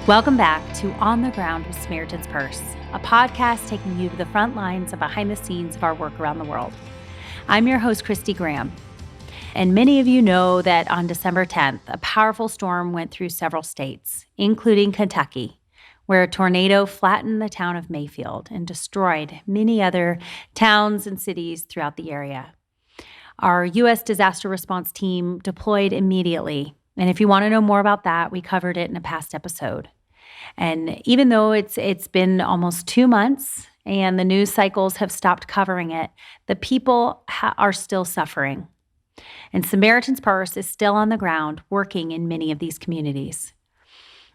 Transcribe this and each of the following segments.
Welcome back to On the Ground with Samaritans Purse, a podcast taking you to the front lines and behind the scenes of our work around the world. I'm your host, Kristy Graham. And many of you know that on December 10th, a powerful storm went through several states, including Kentucky, where a tornado flattened the town of Mayfield and destroyed many other towns and cities throughout the area. Our U.S. disaster response team deployed immediately. And if you want to know more about that, we covered it in a past episode. And even though it's been almost 2 months and the news cycles have stopped covering it, the people are still suffering. And Samaritans Purse is still on the ground working in many of these communities.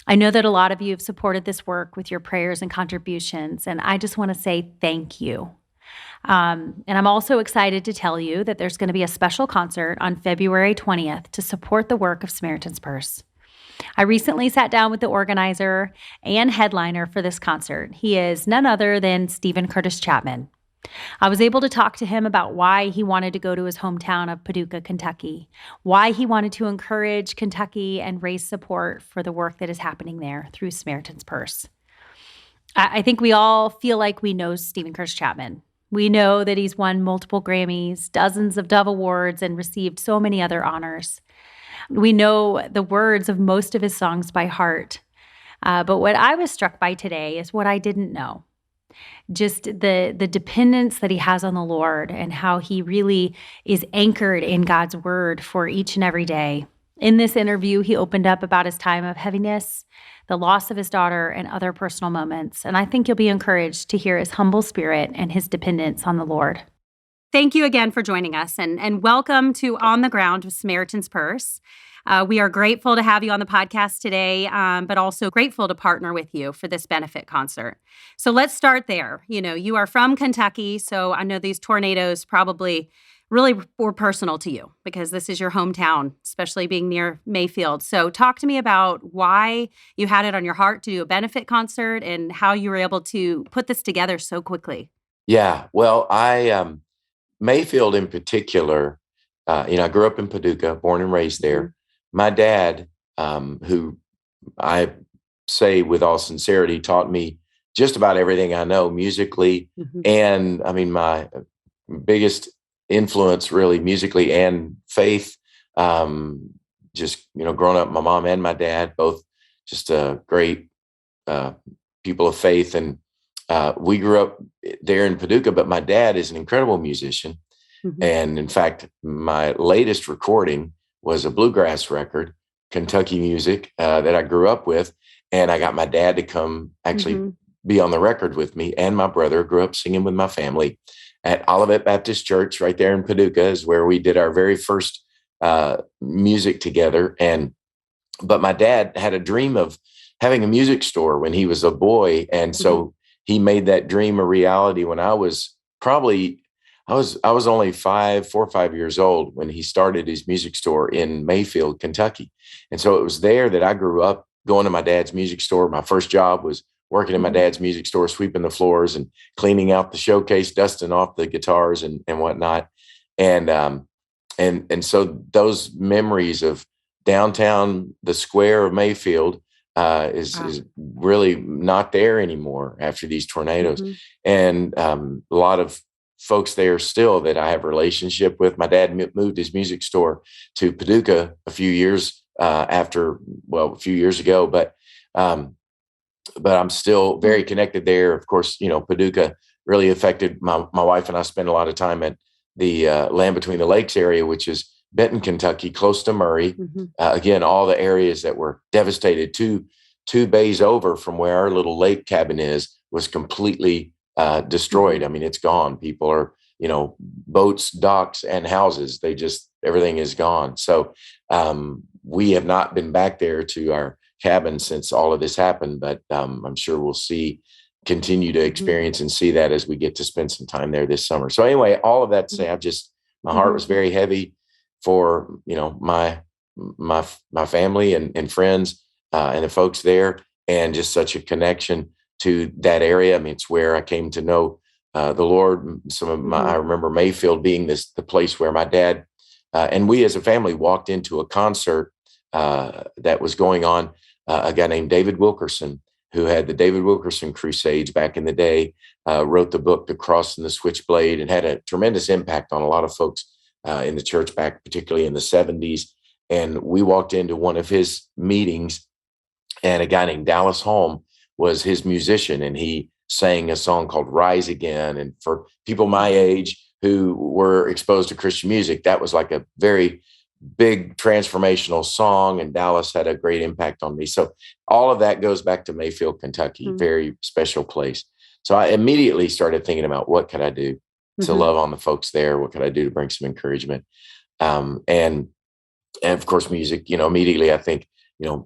I know that a lot of you have supported this work with your prayers and contributions, and I just want to say thank you. And I'm also excited to tell you that there's going to be a special concert on February 20th to support the work of Samaritans Purse. I recently sat down with the organizer and headliner for this concert. He is none other than Steven Curtis Chapman. I was able to talk to him about why he wanted to go to his hometown of Paducah, Kentucky, why he wanted to encourage Kentucky and raise support for the work that is happening there through Samaritans Purse. I think we all feel like we know Steven Curtis Chapman. We know that he's won multiple Grammys, dozens of Dove Awards, and received so many other honors. We know the words of most of his songs by heart. But what I was struck by today is what I didn't know. Just the dependence that he has on the Lord and how he really is anchored in God's word for each and every day. In this interview, he opened up about his time of heaviness, the loss of his daughter, and other personal moments. And I think you'll be encouraged to hear his humble spirit and his dependence on the Lord. Thank you again for joining us, and welcome to On the Ground with Samaritans Purse. We are grateful to have you on the podcast today, but also grateful to partner with you for this benefit concert. So let's start there. You know, you are from Kentucky, so I know these tornadoes probably really were personal to you because this is your hometown, especially being near Mayfield. So talk to me about why you had it on your heart to do a benefit concert and how you were able to put this together so quickly. Yeah, well, Mayfield in particular, I grew up in Paducah, born and raised there. My dad, who I say with all sincerity, taught me just about everything I know musically. And I mean, my biggest influence really musically and faith, just, growing up, my mom and my dad, both just great people of faith. And we grew up there in Paducah, but my dad is an incredible musician. And in fact, my latest recording was a bluegrass record, Kentucky music, that I grew up with. And I got my dad to come actually be on the record with me. And my brother grew up singing with my family at Olivet Baptist Church right there in Paducah is where we did our very first music together. But my dad had a dream of having a music store when he was a boy. And so he made that dream a reality when I was only 4 or 5 years old when he started his music store in Mayfield, Kentucky. And so it was there that I grew up going to my dad's music store. My first job was working in my dad's music store, sweeping the floors and cleaning out the showcase, dusting off the guitars and whatnot. And so those memories of downtown, the square of Mayfield, is really not there anymore after these tornadoes. And a lot of folks there still that I have a relationship with. My dad moved his music store to Paducah a few years ago, but I'm still very connected there. Of course, Paducah really affected my wife and I spend a lot of time at the Land Between the Lakes area, which is Benton, Kentucky, close to Murray. Again, all the areas that were devastated. Two bays over from where our little lake cabin was completely destroyed. I mean, it's gone. People are, boats, docks, and houses. Everything is gone. So we have not been back there to our cabin since all of this happened, but I'm sure we'll continue to experience and see that as we get to spend some time there this summer. So anyway, all of that to say, my heart was very heavy for, my family and friends and the folks there, and just such a connection to that area. I mean, it's where I came to know the Lord. I remember Mayfield being the place where my dad and we as a family walked into a concert that was going on a guy named David Wilkerson, who had the David Wilkerson Crusades back in the day, wrote the book, The Cross and the Switchblade, and had a tremendous impact on a lot of folks in the church back, particularly in the 70s. And we walked into one of his meetings, and a guy named Dallas Holm was his musician, and he sang a song called Rise Again. And for people my age who were exposed to Christian music, that was like a very big transformational song, and Dallas had a great impact on me. So all of that goes back to Mayfield, Kentucky, very special place. So I immediately started thinking about what could I do to love on the folks there? What could I do to bring some encouragement? And of course, music, immediately I think,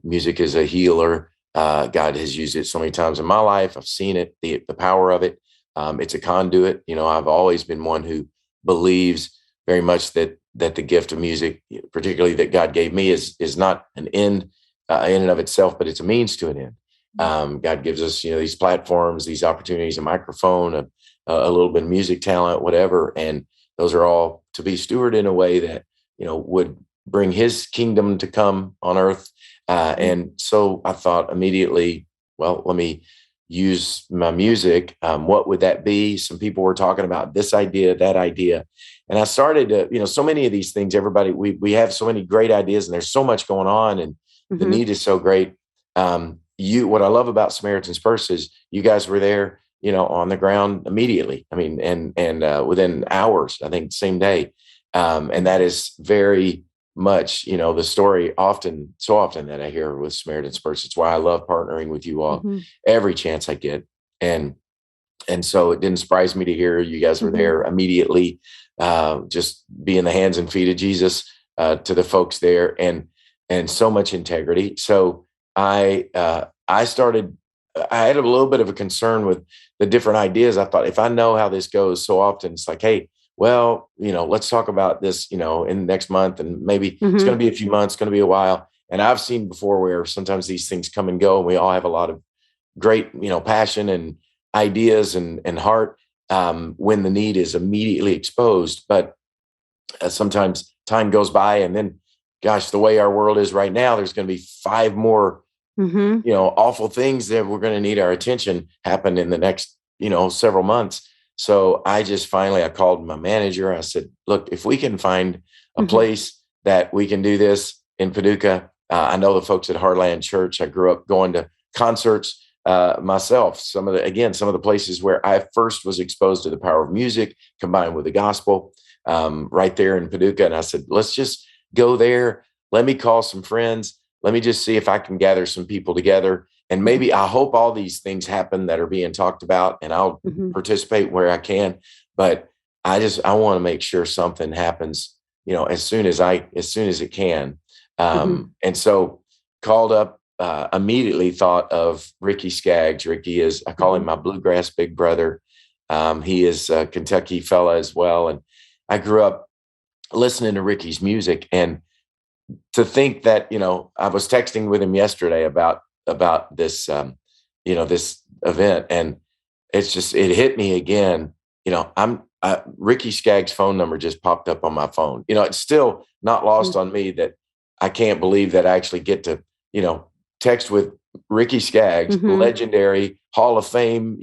music is a healer. God has used it so many times in my life. I've seen it, the power of it. It's a conduit. I've always been one who believes very much that the gift of music, particularly that God gave me, is not an end in and of itself, but it's a means to an end. God gives us, these platforms, these opportunities, a microphone, a little bit of music talent, whatever, and those are all to be stewarded in a way that would bring His kingdom to come on earth. And so I thought immediately, well, let me use my music. What would that be? Some people were talking about this idea, that idea. And I started to, so many of these things, everybody, we have so many great ideas, and there's so much going on, and the need is so great. What I love about Samaritans Purse is you guys were there, on the ground immediately. I mean, and within hours, I think same day. And that is very much, the story so often that I hear with Samaritans Purse. It's why I love partnering with you all every chance I get. And so it didn't surprise me to hear you guys were there immediately, just be in the hands and feet of Jesus to the folks there, and so much integrity. So I had a little bit of a concern with the different ideas. I thought, if I know how this goes, so often it's like, hey, well, let's talk about this, in the next month, and maybe it's going to be a few months, going to be a while. And I've seen before where sometimes these things come and go, and we all have a lot of great, passion and ideas and heart when the need is immediately exposed. But sometimes time goes by, and then, gosh, the way our world is right now, there's going to be 5 more, awful things that we're going to need our attention happen in the next, several months. So I called my manager. I said, look, if we can find a place that we can do this in Paducah, I know the folks at Heartland Church. I grew up going to concerts myself. Some of the places where I first was exposed to the power of music combined with the gospel, right there in Paducah. And I said, let's just go there. Let me call some friends. Let me just see if I can gather some people together. And maybe I hope all these things happen that are being talked about, and I'll participate where I can. But I want to make sure something happens, as soon as it can. And so called up, immediately thought of Ricky Skaggs. Ricky I call him my bluegrass big brother. He is a Kentucky fella as well. And I grew up listening to Ricky's music, and to think that, I was texting with him yesterday about this, this event, and it hit me again. Ricky Skaggs' phone number just popped up on my phone. It's still not lost on me that I can't believe that I actually get to, text with Ricky Skaggs, legendary Hall of Fame,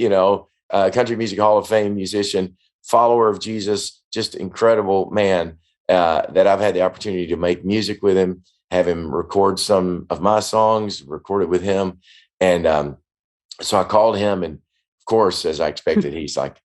Country Music Hall of Fame musician, follower of Jesus, just incredible man, that I've had the opportunity to make music with him, have him record some of my songs, record it with him. And so I called him, and of course, as I expected, he's like,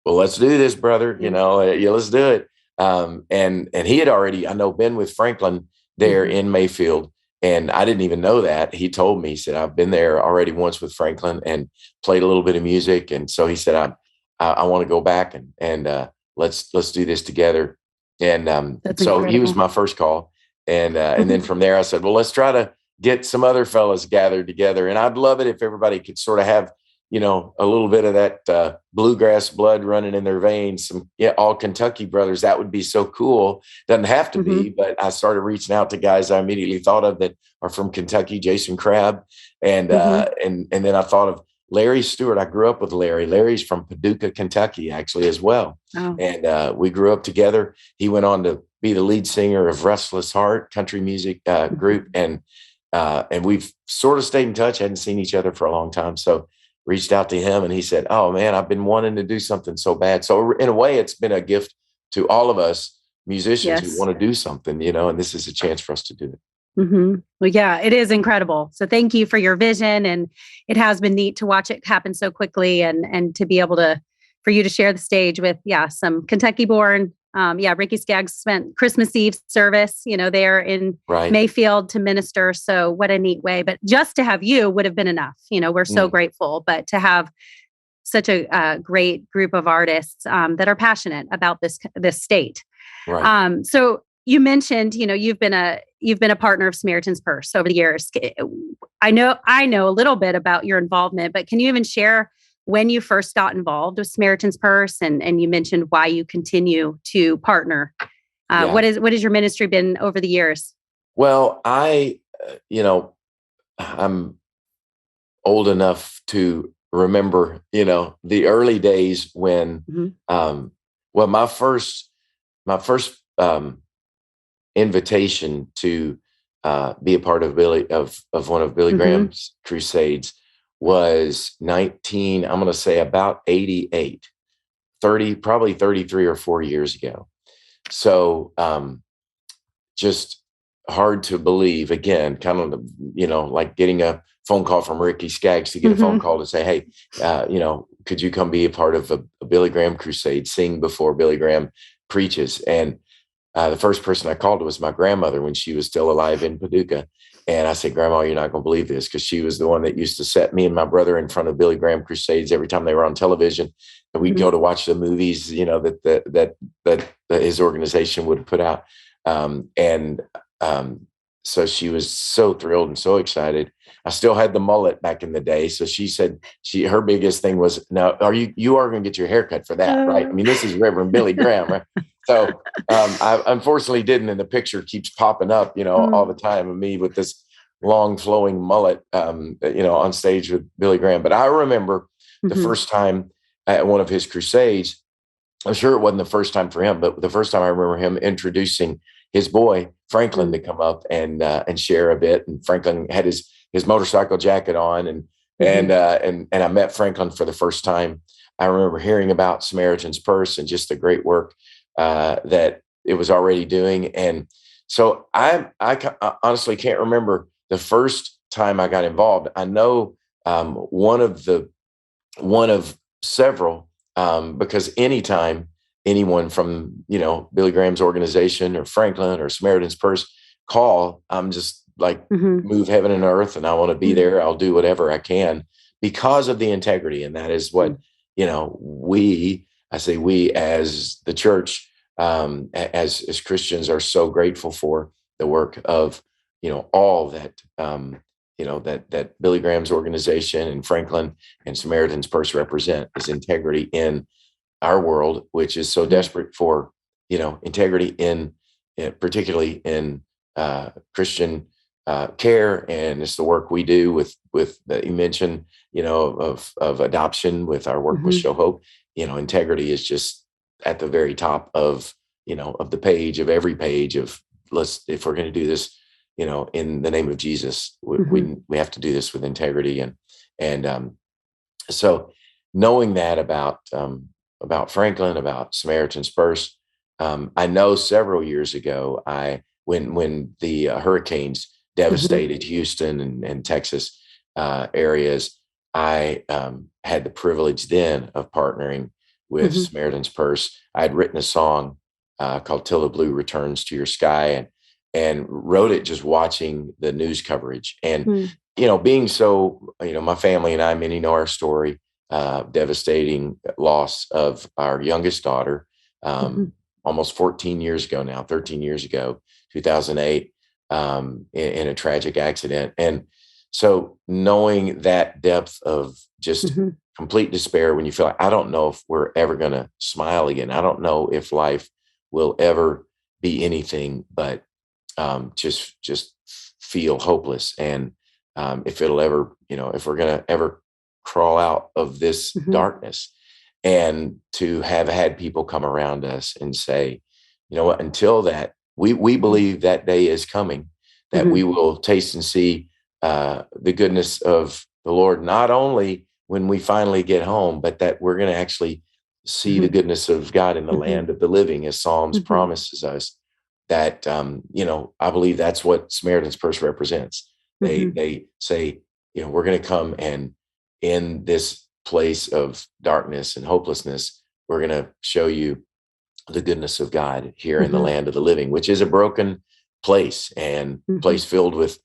well, let's do this, brother. Let's do it. And he had already, I know, been with Franklin there in Mayfield. And I didn't even know that. He told me, he said, I've been there already once with Franklin and played a little bit of music. And so he said, I want to go back and let's do this together. And so he was my first call. And then from there, I said, well, let's try to get some other fellas gathered together. And I'd love it if everybody could sort of have, a little bit of that bluegrass blood running in their veins. All Kentucky brothers. That would be so cool. Doesn't have to be, but I started reaching out to guys I immediately thought of that are from Kentucky, Jason Crabb. And then I thought of Larry Stewart. I grew up with Larry. Larry's from Paducah, Kentucky, actually, as well. Oh. And we grew up together. He went on to be the lead singer of Restless Heart country music group. And and we've sort of stayed in touch, hadn't seen each other for a long time. So reached out to him and he said, "Oh man, I've been wanting to do something so bad." So in a way, it's been a gift to all of us musicians who Yes. want to do something, and this is a chance for us to do it. Well, yeah, it is incredible. So thank you for your vision. And it has been neat to watch it happen so quickly and to be able for you to share the stage with, some Kentucky born. Ricky Skaggs spent Christmas Eve service, there in Right. Mayfield to minister. So what a neat way. But just to have you would have been enough. We're so grateful. But to have such a great group of artists that are passionate about this state. Right. So you mentioned, you've been a partner of Samaritan's Purse over the years. I know a little bit about your involvement, but can you even share when you first got involved with Samaritan's Purse, and you mentioned why you continue to partner? What is your ministry been over the years? Well, I'm old enough to remember, the early days when, my first invitation to be a part of one of Billy Graham's crusades was I'm going to say about 88, probably 33 or 4 years ago. So just hard to believe, again, kind of, like getting a phone call from Ricky Skaggs to get a phone call to say, "Hey, could you come be a part of a Billy Graham crusade, sing before Billy Graham preaches?" And the first person I called was my grandmother when she was still alive in Paducah. And I said, "Grandma, you're not going to believe this," because she was the one that used to set me and my brother in front of Billy Graham crusades every time they were on television. And we'd go to watch the movies, that his organization would put out. So she was so thrilled and so excited. I still had the mullet back in the day. So she said her biggest thing was, "Now, you are going to get your haircut for that, right? I mean, this is Reverend Billy Graham, right?" So I unfortunately didn't, and the picture keeps popping up, all the time of me with this long flowing mullet, on stage with Billy Graham. But I remember the first time at one of his crusades. I'm sure it wasn't the first time for him, but the first time I remember him introducing his boy Franklin to come up and share a bit. And Franklin had his motorcycle jacket on, and I met Franklin for the first time. I remember hearing about Samaritan's Purse and just the great work that it was already doing. And so I honestly can't remember the first time I got involved. I know one of several, because anytime anyone from, Billy Graham's organization or Franklin or Samaritan's Purse call, I'm just like, move heaven and earth, and I want to be there. I'll do whatever I can because of the integrity. And that is what, we as the church, as Christians, are so grateful for the work of, all that, that Billy Graham's organization and Franklin and Samaritan's Purse represent, is integrity in our world, which is so desperate for, integrity particularly in Christian care. And it's the work we do with that you mentioned, of adoption, with our work with Show Hope. Integrity is just at the very top of, of the page, of every page of, if we're going to do this, in the name of Jesus, we have to do this with integrity. And so knowing that about Franklin, about Samaritan's Purse, I know several years ago, when the hurricanes devastated Houston and Texas areas, I had the privilege then of partnering with Samaritan's Purse. I had written a song called "Til the Blue Returns to Your Sky," and wrote it just watching the news coverage. And, being so, my family and I, many know our story, devastating loss of our youngest daughter, almost 14 years ago now, 13 years ago, 2008, in a tragic accident. And so knowing that depth of just complete despair, when you feel like, I don't know if we're ever going to smile again. I don't know if life will ever be anything but just feel hopeless. And if it'll ever, if we're going to ever crawl out of this darkness, and to have had people come around us and say, "You know what, until that, we believe that day is coming. that Mhm. we will taste and see the goodness of the Lord, not only when we finally get home, but that we're going to actually see the Mhm. goodness of God in the Mhm. land of the living, as Psalms Mhm. promises us. That I believe that's what Samaritan's Purse represents. Mhm. They say, we're going to come, and in this place of darkness and hopelessness, we're going to show you the goodness of God here in the Mhm. land of the living, which is a broken place, and Mhm. place filled with,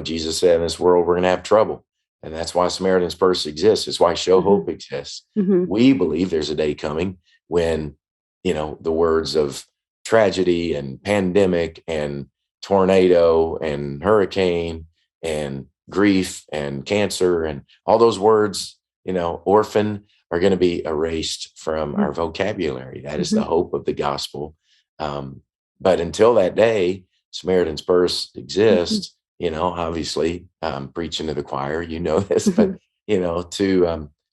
Jesus said, in this world, we're going to have trouble. And that's why Samaritan's Purse exists. It's why Show Mhm. Hope exists. Mhm. We believe there's a day coming when, the words of tragedy and pandemic and tornado and hurricane and grief and cancer and all those words, orphan, are going to be erased from our vocabulary. That is the Mhm. hope of the gospel. But until that day, Samaritan's Purse Mhm. exists. Obviously, preaching to the choir, this, but Mhm.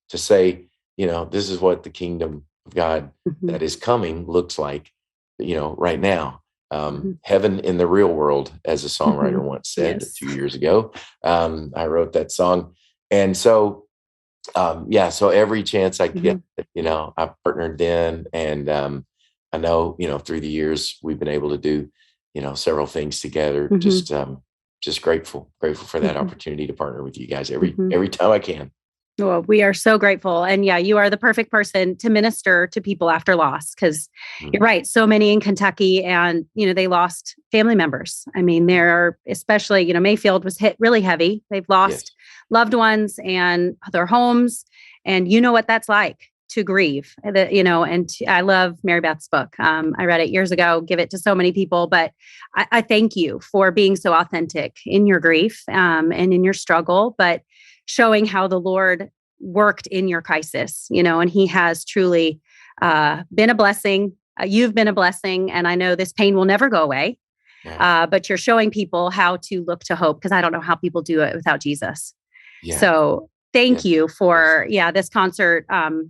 to say, this is what the kingdom of God Mhm. that is coming looks like, right now. Mhm. Heaven in the real world, as a songwriter Mhm. once said a Yes. few years ago. I wrote that song, and so so every chance I get, Mhm. I partnered then, and I know, through the years we've been able to do, several things together. Mhm. Just grateful for that Mhm. opportunity to partner with you guys every Mhm. every time I can. Well, we are so grateful. And yeah, you are the perfect person to minister to people after loss, because you're Mm, right. So many in Kentucky, and, they lost family members. I mean, there are, especially, Mayfield was hit really heavy. They've lost yes, loved ones and their homes. And you know what that's like to grieve. I love Mary Beth's book. I read it years ago, give it to so many people, but I thank you for being so authentic in your grief, and in your struggle, but showing how the Lord worked in your crisis, and He has truly been a blessing. You've been a blessing. And I know this pain will never go away, yeah, but you're showing people how to look to hope, because I don't know how people do it without Jesus. yeah, So thank yes, you yes, for, this concert,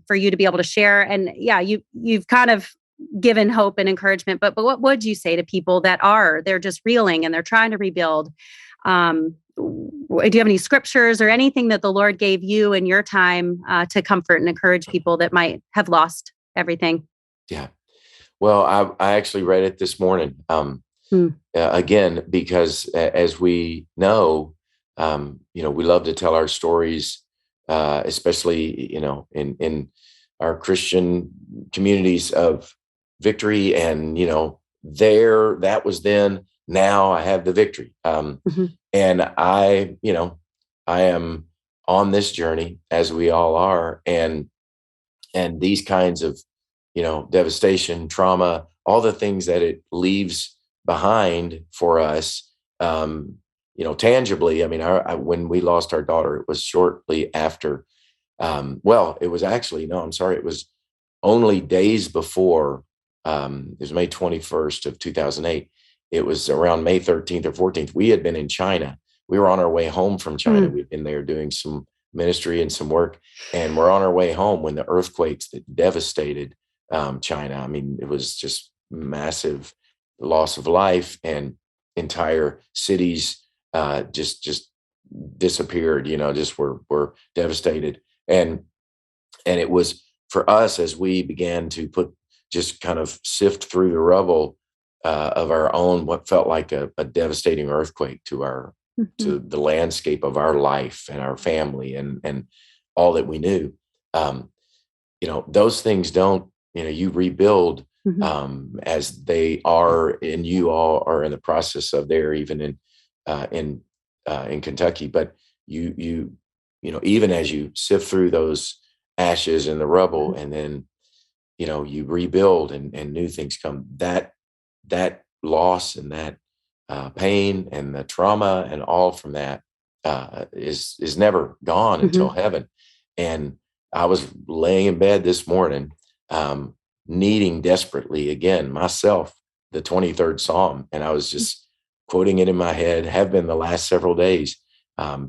for you to be able to share. And you've kind of given hope and encouragement, but what would you say to people that they're just reeling and they're trying to rebuild? Do you have any scriptures or anything that the Lord gave you in your time to comfort and encourage people that might have lost everything? yeah. Well, I actually read it this morning. Mm. Again, because as we know, we love to tell our stories, especially, in our Christian communities, of victory, and, that was then, now I have the victory. Mhm. And I am on this journey, as we all are. And these kinds of, devastation, trauma, all the things that it leaves behind for us, tangibly. I mean, when we lost our daughter, it was shortly after. Well, it was actually, no, I'm sorry, it was only days before. It was May 21st of 2008. It was around May 13th or 14th. We had been in China. We were on our way home from China. Mm. We'd been there doing some ministry and some work, and we're on our way home when the earthquakes that devastated China. I mean, it was just massive loss of life, and entire cities just disappeared. Just were devastated. And it was for us, as we began to just kind of sift through the rubble of our own, what felt like a devastating earthquake Mhm. to the landscape of our life and our family, and all that we knew. Um, those things don't, you rebuild, Mhm. as they are, and you all are in the process of there, even in Kentucky. But even as you sift through those ashes and the rubble, Mhm. and then, you rebuild, and new things come. That loss, and that pain, and the trauma, and all from that is never gone until Mhm. heaven. And I was laying in bed this morning, um, needing desperately, again, myself, the 23rd Psalm, and I was just quoting it in my head. Have been the last several days,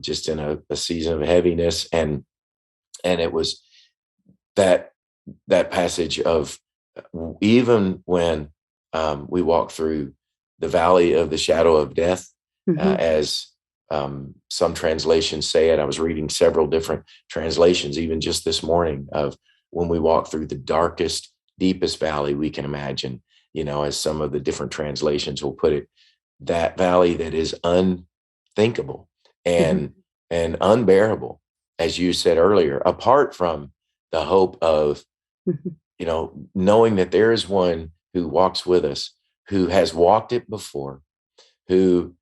just in a season of heaviness, and it was that passage of, even when we walk through the valley of the shadow of death, as some translations say it. I was reading several different translations, even just this morning, of when we walk through the darkest, deepest valley we can imagine, as some of the different translations will put it, that valley that is unthinkable and unbearable, as you said earlier, apart from the hope of, knowing that there is one who walks with us, who has walked it before, who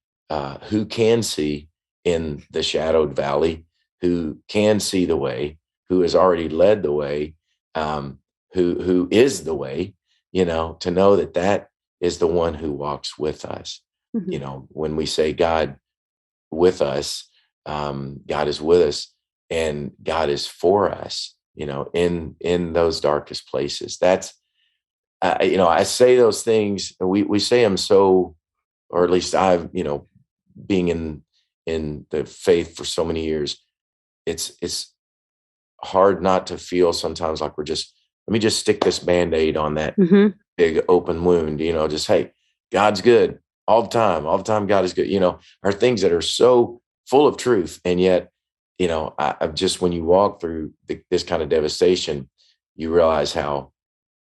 can see in the shadowed valley, who can see the way, who has already led the way, who is the way, to know that is the one who walks with us. When we say God with us, God is with us and God is for us, in those darkest places. That's, I say those things, we say them so, or at least I've, being in the faith for so many years, it's hard not to feel sometimes like let me just stick this Band-Aid on that big open wound, just, hey, God's good all the time. All the time, God is good, are things that are so full of truth. And yet, I just, when you walk through this kind of devastation, you realize how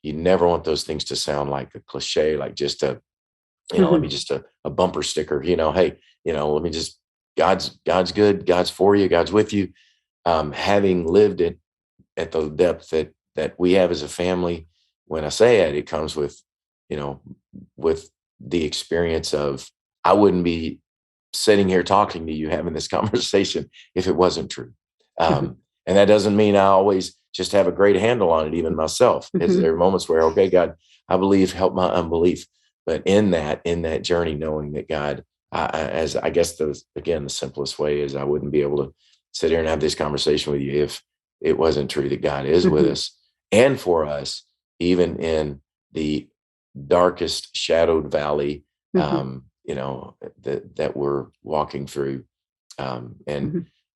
you never want those things to sound like a cliche, like just let me just a bumper sticker, hey, let me just, God's good, God's for you, God's with you. Having lived it at the depth that we have as a family, when I say it comes with, with the experience of, I wouldn't be sitting here talking to you, having this conversation, if it wasn't true. And that doesn't mean I always just have a great handle on it, even myself. There are moments where, okay, God, I believe, help my unbelief. But in that journey, knowing that God, as I guess the simplest way is, I wouldn't be able to sit here and have this conversation with you if it wasn't true that God is with us and for us, even in the darkest shadowed valley, that we're walking through.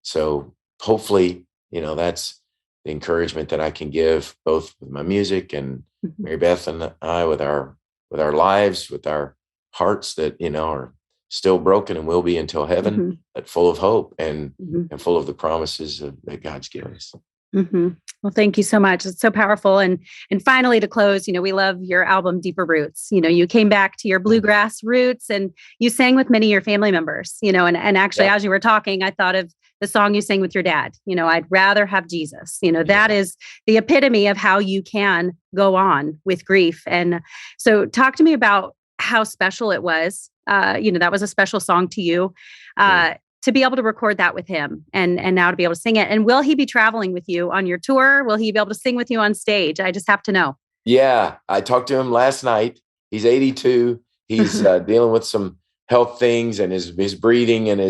So hopefully, that's the encouragement that I can give, both with my music and Mary Beth and I, with our lives, with our hearts that, are still broken and will be until heaven, but full of hope and full of the promises that God's given us. Well, thank you so much. It's so powerful. And finally, to close, we love your album, Deeper Roots. You came back to your bluegrass roots and you sang with many of your family members, and actually, as you were talking, I thought of the song you sang with your dad, I'd rather have Jesus. That is the epitome of how you can go on with grief. And so talk to me about how special it was. That was a special song to you. To be able to record that with him and now to be able to sing it. And will he be traveling with you on your tour? Will he be able to sing with you on stage? I just have to know. Yeah, I talked to him last night. He's 82. He's dealing with some health things and his breathing and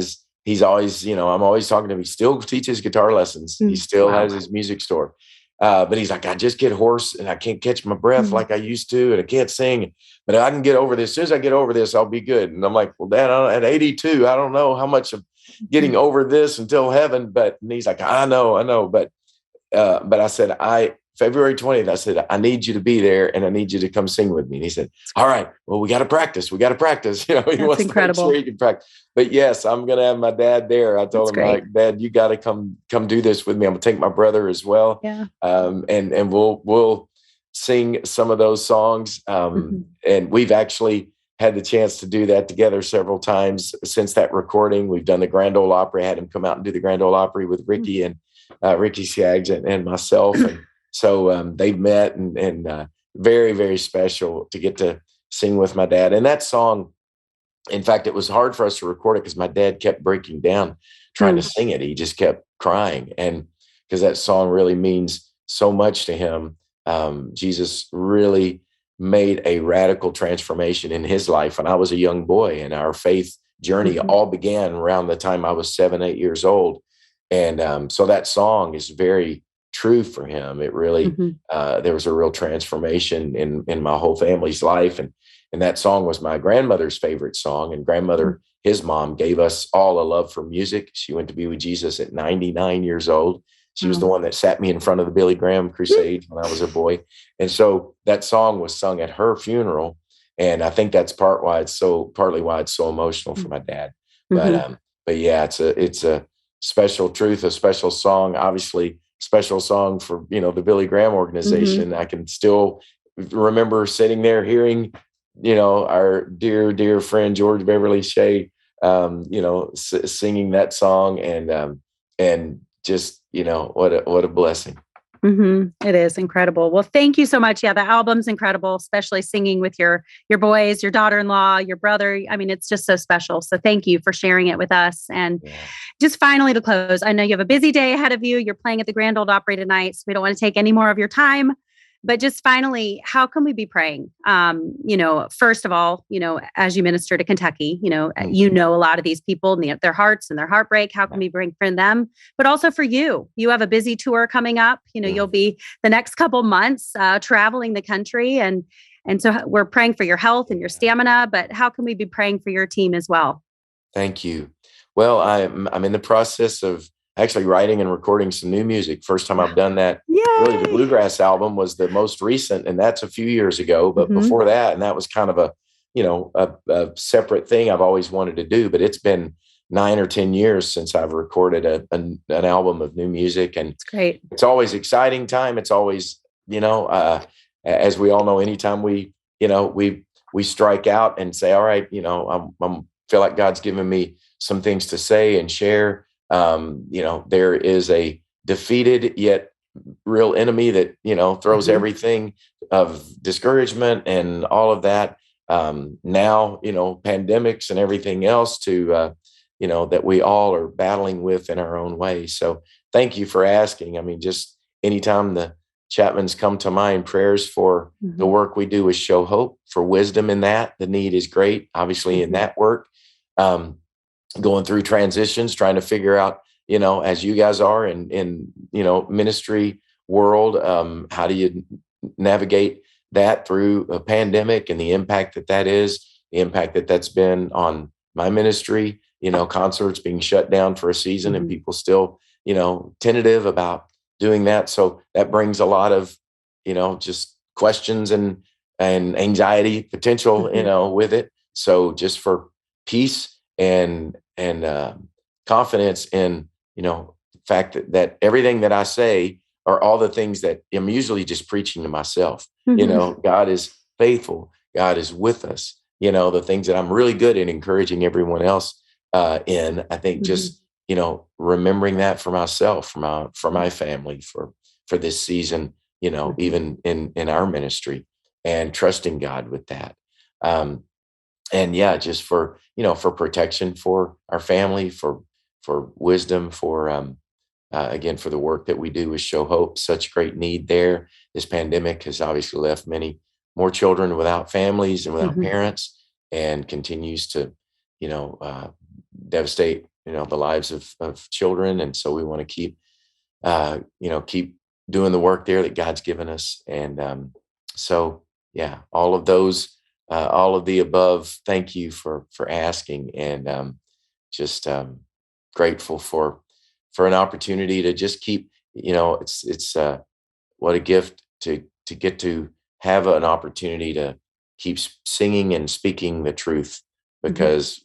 he's always, I'm always talking to him. He still teaches guitar lessons. He still has his music store. But he's like, I just get hoarse and I can't catch my breath like I used to, and I can't sing, but I can get over this. As soon as I get over this, I'll be good. And I'm like, well, Dad, at 82, I don't know how much of getting over this until heaven. And he's like, I know. But I said, February 20th, I said, I need you to be there and I need you to come sing with me. And he said, all right, well, we got to practice. He wants incredible. To make sure he can practice. But yes, I'm going to have my dad there. I told him, like, Dad, you got to come do this with me. I'm going to take my brother as well. Yeah. And we'll sing some of those songs. And we've actually had the chance to do that together several times since that recording. We've done the Grand Ole Opry. I had him come out and do the Grand Ole Opry with Ricky and Ricky Skaggs and myself. And so they've met and very, very special to get to sing with my dad. And that song, in fact, it was hard for us to record it because my dad kept breaking down trying to sing it. He just kept crying. And because that song really means so much to him. Jesus really made a radical transformation in his life when I was a young boy, and our faith journey all began around the time I was 7, 8 years old. And so that song is very true for him. It really, there was a real transformation in my whole family's life. And that song was my grandmother's favorite song. And grandmother, his mom, gave us all a love for music. She went to be with Jesus at 99 years old. She was the one that sat me in front of the Billy Graham crusade when I was a boy. And so that song was sung at her funeral. And I think that's partly why it's so emotional for my dad. But yeah, it's a special truth, a special song, obviously special song for, the Billy Graham organization. I can still remember sitting there hearing, our dear friend, George Beverly Shea, singing that song and just, what a blessing. It is incredible. Well, thank you so much. Yeah, the album's incredible, especially singing with your boys, your daughter-in-law, your brother. I mean, it's just so special. So thank you for sharing it with us. And just finally to close, I know you have a busy day ahead of you. You're playing at the Grand Ole Opry tonight, so we don't want to take any more of your time. But just finally, how can we be praying? First of all, as you minister to Kentucky, you know a lot of these people and their hearts and their heartbreak. How can we bring for them? But also for you, you have a busy tour coming up. You'll be the next couple months traveling the country, and so we're praying for your health and your stamina. But how can we be praying for your team as well? Thank you. Well, I'm in the process of actually writing and recording some new music. First time I've done that. Yay! Really, the Bluegrass album was the most recent, and that's a few years ago. But before that, and that was kind of a separate thing I've always wanted to do. But it's been 9 or 10 years since I've recorded an album of new music, and it's great. It's always exciting time. It's always, as we all know, anytime we strike out and say, all right, I'm feel like God's given me some things to say and share. There is a defeated yet real enemy that, throws everything of discouragement and all of that. Now, pandemics and everything else that we all are battling with in our own way. So thank you for asking. I mean, just anytime the Chapmans come to mind, prayers for the work we do is show hope, for wisdom in that. The need is great, obviously, in that work. Going through transitions, trying to figure out, as you guys are in ministry world, how do you navigate that through a pandemic and the impact that is, the impact that's been on my ministry, concerts being shut down for a season and people still, tentative about doing that. So that brings a lot of, just questions and anxiety potential, with it. So just for peace and confidence in, the fact that everything that I say are all the things that I'm usually just preaching to myself. God is faithful. God is with us. The things that I'm really good at encouraging everyone else in, I think just, remembering that for myself, for my family, for this season, even in our ministry, and trusting God with that. And yeah, just for protection for our family, for wisdom, for again, for the work that we do with Show Hope. Such great need there. This pandemic has obviously left many more children without families and without parents, and continues to, devastate, the lives of children. And so we want to keep doing the work there that God's given us. And so, yeah, all of those, all of the above. Thank you for asking, and just grateful for an opportunity to just keep. It's what a gift to get to have an opportunity to keep singing and speaking the truth, because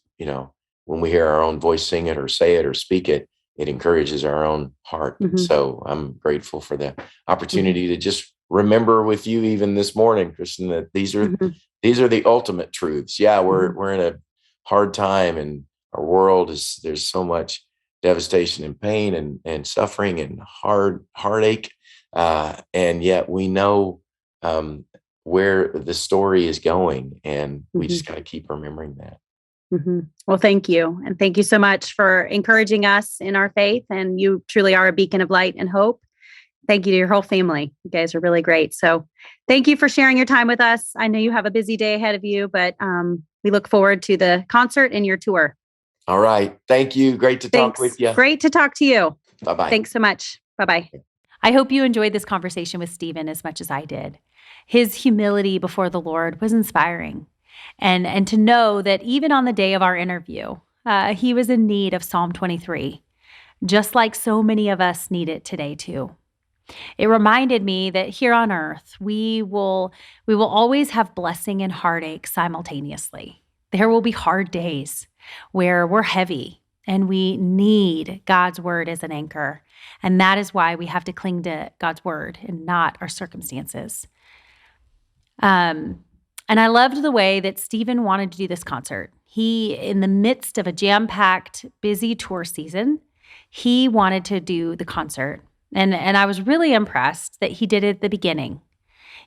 when we hear our own voice sing it or say it or speak it, it encourages our own heart. So I'm grateful for the opportunity to just remember with you even this morning, Kristen, that these are the ultimate truths. Yeah, we're in a hard time, and our world there's so much devastation and pain and suffering and heartache. And yet we know where the story is going, and we just got to keep remembering that. Well, thank you. And thank you so much for encouraging us in our faith. And you truly are a beacon of light and hope. Thank you to your whole family. You guys are really great. So thank you for sharing your time with us. I know you have a busy day ahead of you, but we look forward to the concert and your tour. All right. Thank you. Great to talk with you. Great to talk to you. Bye-bye. Thanks so much. Bye-bye. I hope you enjoyed this conversation with Steven as much as I did. His humility before the Lord was inspiring. And to know that even on the day of our interview, he was in need of Psalm 23, just like so many of us need it today too. It reminded me that here on earth, we will always have blessing and heartache simultaneously. There will be hard days. where we're heavy and we need God's word as an anchor. And that is why we have to cling to God's word and not our circumstances. And I loved the way that Steven wanted to do this concert. He, in the midst of a jam-packed, busy tour season, he wanted to do the concert. And I was really impressed that he did it at the beginning.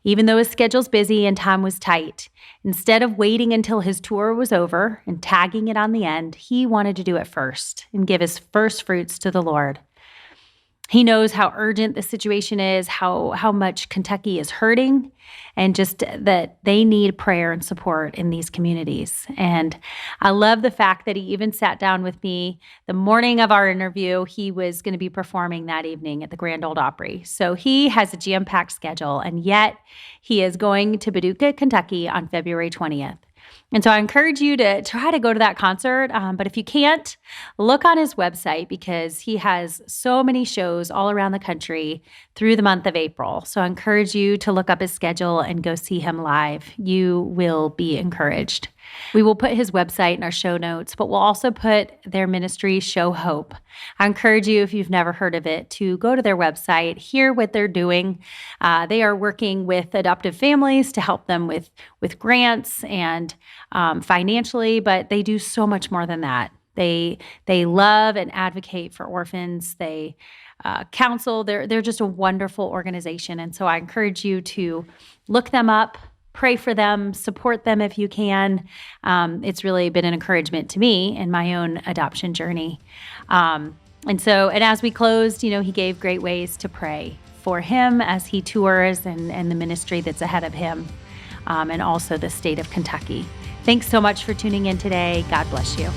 Even though his schedule's busy and time was tight, instead of waiting until his tour was over and tagging it on the end, he wanted to do it first and give his first fruits to the Lord. He knows how urgent the situation is, how much Kentucky is hurting, and just that they need prayer and support in these communities. And I love the fact that he even sat down with me the morning of our interview. He was going to be performing that evening at the Grand Ole Opry. So he has a jam-packed schedule, and yet he is going to Paducah, Kentucky on February 20th. And so I encourage you to try to go to that concert. But if you can't, look on his website because he has so many shows all around the country through the month of April. So I encourage you to look up his schedule and go see him live. You will be encouraged. We will put his website in our show notes, but we'll also put their ministry, Show Hope. I encourage you, if you've never heard of it, to go to their website, hear what they're doing. They are working with adoptive families to help them with grants and financially, but they do so much more than that. They love and advocate for orphans. They counsel. They're just a wonderful organization. And so I encourage you to look them up, pray for them, support them if you can. It's really been an encouragement to me in my own adoption journey. And as we closed, he gave great ways to pray for him as he tours and the ministry that's ahead of him, and also the state of Kentucky. Thanks so much for tuning in today. God bless you.